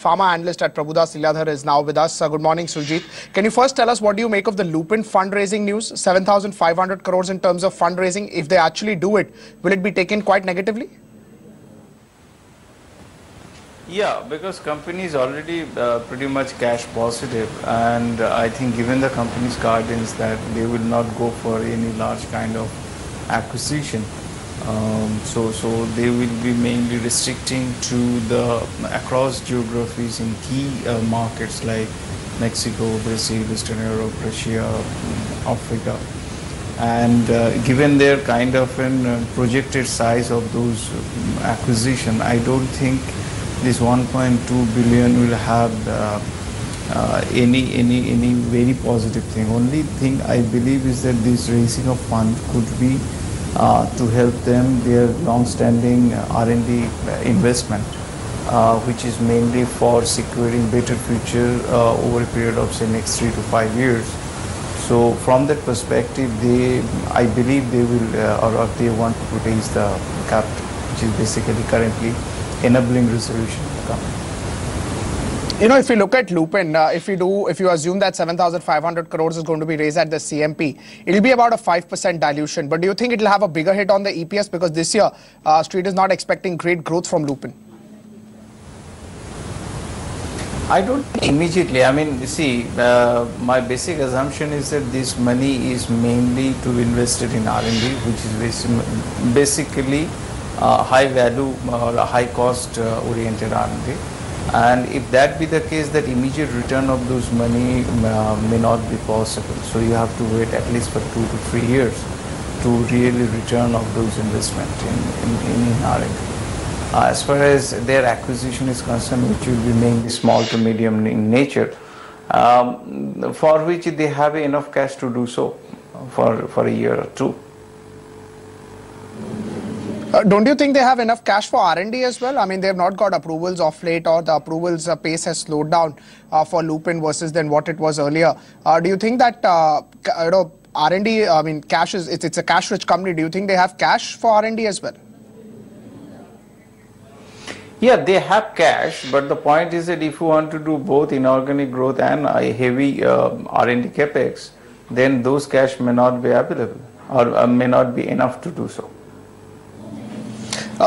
pharma analyst at Prabhudas Lilladher, is now with us. Good morning, Surjit. Can you first tell us what do you make of the Lupin fundraising news? 7,500 crores in terms of fundraising. If they actually do it, will it be taken quite negatively? Yeah, because company is already pretty much cash positive, and I think given the company's guidance that they will not go for any large kind of acquisition, so they will be mainly restricting to the across geographies in key markets like Mexico, Brazil, Eastern Europe, Russia, Africa. And given their kind of projected size of those acquisition, I don't think this 1.2 billion will have any very positive thing. Only thing I believe is that this raising of fund could be to help them their long-standing R&D investment, which is mainly for securing better future over a period of say next 3 to 5 years. So from that perspective, I believe they will or they want to raise the capital, which is basically currently enabling resolution of the company. You know, if you look at Lupin, if you assume that 7,500 crores is going to be raised at the CMP, it'll be about a 5% dilution. But do you think it'll have a bigger hit on the EPS? Because this year, Street is not expecting great growth from Lupin. I don't think immediately. I mean, you see, my basic assumption is that this money is mainly to be invested in R&D, which is basically high value or high cost oriented R&D. And if that be the case, that immediate return of those money may not be possible. So you have to wait at least for 2 to 3 years to really return of those investment in R&D. As far as their acquisition is concerned, which will be mainly small to medium in nature, for which they have enough cash to do so for a year or two. Don't you think they have enough cash for R&D as well? I mean, they have not got approvals of late, or the approvals pace has slowed down for Lupin versus than what it was earlier. Do you think that R&D, I mean, cash is it's a cash-rich company. Do you think they have cash for R&D as well? Yeah, they have cash, but the point is that if you want to do both inorganic growth and a heavy R&D capex, then those cash may not be available or may not be enough to do so.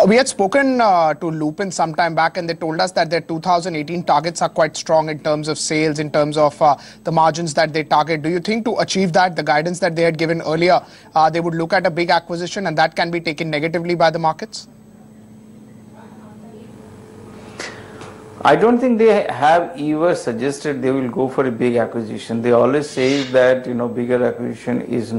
We had spoken to Lupin some time back, and they told us that their 2018 targets are quite strong in terms of sales, in terms of the margins that they target. Do you think to achieve that, the guidance that they had given earlier, they would look at a big acquisition and that can be taken negatively by the markets? I don't think they have ever suggested they will go for a big acquisition. They always say that bigger acquisition is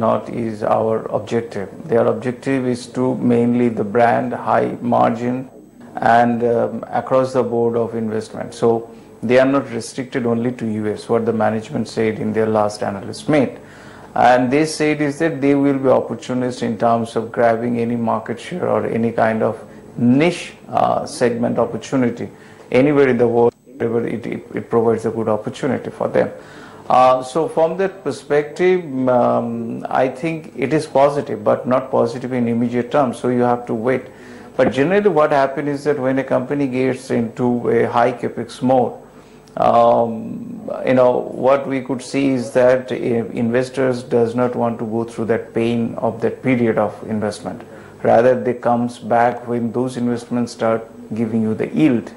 our objective. Their objective is to mainly the brand, high margin, and across the board of investment. So they are not restricted only to US. What the management said in their last analyst meet, and they said is that they will be opportunist in terms of grabbing any market share or any kind of niche segment opportunity anywhere in the world, wherever it provides a good opportunity for them. So from that perspective, I think it is positive, but not positive in immediate terms. So you have to wait. But generally what happens is that when a company gets into a high capex mode, what we could see is that investors does not want to go through that pain of that period of investment. Rather, they comes back when those investments start giving you the yield.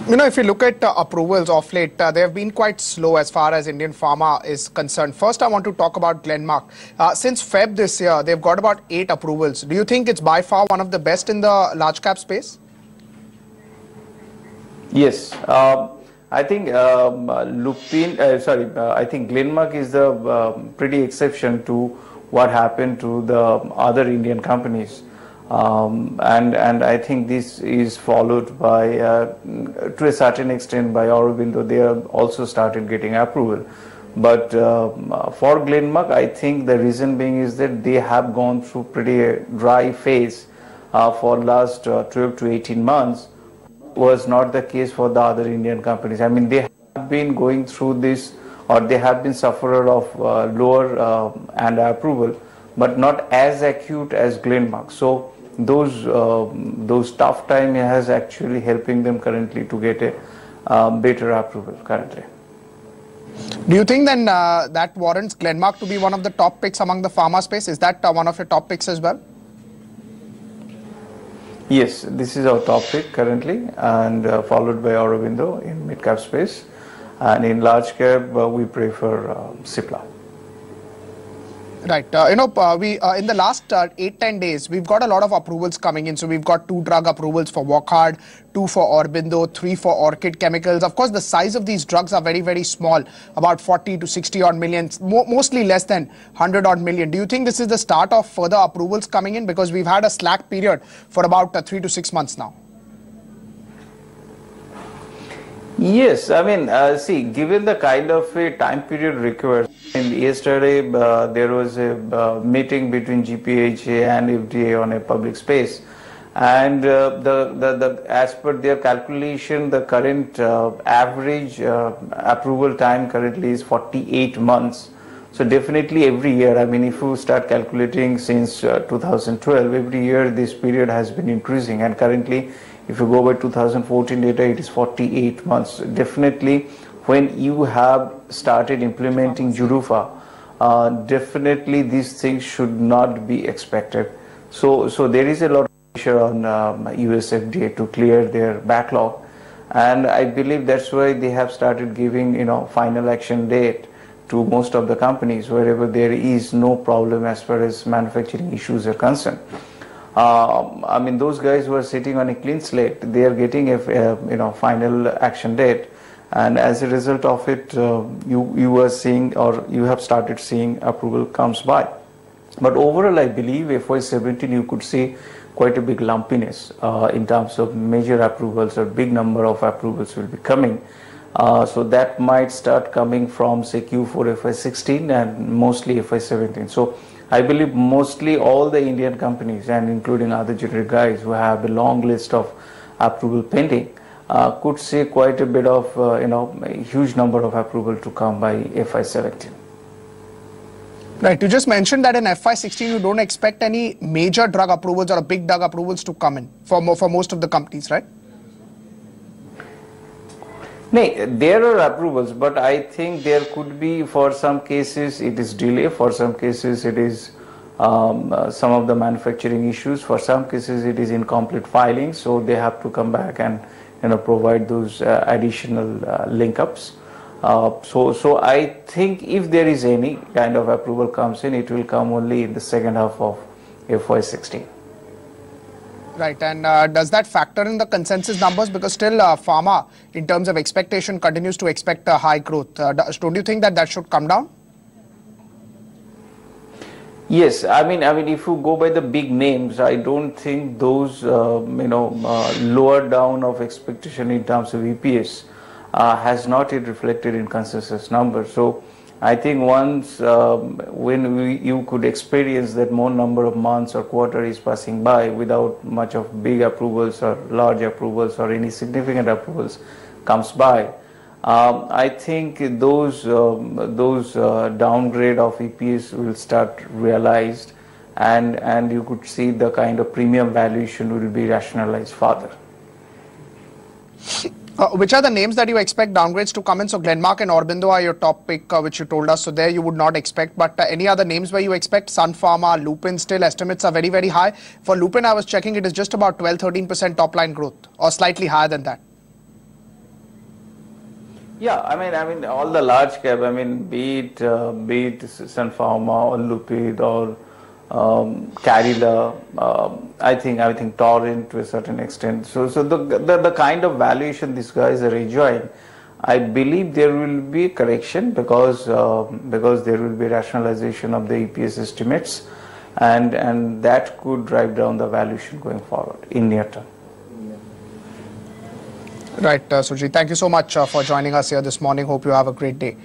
If you look at approvals of late, they have been quite slow as far as Indian pharma is concerned. First, I want to talk about Glenmark. Since Feb this year, they've got about 8 approvals. Do you think it's by far one of the best in the large cap space? Yes. I think I think Glenmark is the pretty exception to what happened to the other Indian companies. And I think this is followed by, to a certain extent, by Aurobindo. They have also started getting approval. But for Glenmark, I think the reason being is that they have gone through pretty dry phase for last 12 to 18 months. Was not the case for the other Indian companies. I mean, they have been going through this, or they have been sufferer of lower and approval, but not as acute as Glenmark. So those tough time has actually helping them currently to get a better approval currently. Do you think then that warrants Glenmark to be one of the top picks among the pharma space? Is that one of your top picks as well? Yes, this is our top pick currently, and followed by Aurobindo in mid-cap space, and in large cap we prefer Cipla. Right. We in the last 8-10 days, we've got a lot of approvals coming in. So we've got 2 drug approvals for Wockhardt, 2 for Aurobindo, 3 for Orchid Chemicals. Of course, the size of these drugs are very, very small, about 40 to 60 odd million, mostly less than 100 odd million. Do you think this is the start of further approvals coming in? Because we've had a slack period for about 3 to 6 months now. Yes, I mean, see, given the kind of a time period required, and yesterday there was a meeting between GPHA and FDA on a public space, and as per their calculation, the current average approval time currently is 48 months. So definitely every year, I mean, if you start calculating since 2012, every year this period has been increasing, and currently, if you go by 2014 data, it is 48 months. Definitely, when you have started implementing Jurufa, definitely these things should not be expected. So there is a lot of pressure on US FDA to clear their backlog, and I believe that's why they have started giving, final action date to most of the companies wherever there is no problem as far as manufacturing issues are concerned. I mean, those guys who are sitting on a clean slate, they are getting a final action date, and as a result of it, you are seeing, or you have started seeing, approval comes by. But overall, I believe FY17 you could see quite a big lumpiness in terms of major approvals, or big number of approvals will be coming. So that might start coming from, say, Q4 FY16 and mostly FY17. So I believe mostly all the Indian companies, and including other generic guys who have a long list of approval pending, could see quite a bit of, a huge number of approval to come by FY17. Right. You just mentioned that in FY16 you don't expect any major drug approvals or big drug approvals to come in for most of the companies, right? No, there are approvals, but I think there could be, for some cases it is delay, for some cases it is some of the manufacturing issues, for some cases it is incomplete filing, so they have to come back and provide those additional link-ups. So I think if there is any kind of approval comes in, it will come only in the second half of FY16. Right, and does that factor in the consensus numbers? Because still pharma, in terms of expectation, continues to expect a high growth. Don't you think that should come down? Yes, I mean, if you go by the big names, I don't think those, lower down of expectation in terms of EPS has not yet reflected in consensus numbers. So I think once when you could experience that more number of months or quarter is passing by without much of big approvals or large approvals or any significant approvals comes by, I think those downgrade of EPS will start realized, and you could see the kind of premium valuation will be rationalized further. Which are the names that you expect downgrades to come in? So Glenmark and Aurobindo are your top pick, which you told us. So there you would not expect. But any other names where you expect? Sun Pharma, Lupin, still estimates are very, very high. For Lupin, I was checking, it is just about 12-13% top line growth, or slightly higher than that. Yeah, I mean, all the large cap. I mean, be it Sun Pharma or Lupin or Carilla, I think Torrent to a certain extent. So the kind of valuation these guys are enjoying, I believe there will be correction because there will be rationalization of the EPS estimates, and that could drive down the valuation going forward in near term. Right, Sujit. Thank you so much for joining us here this morning. Hope you have a great day.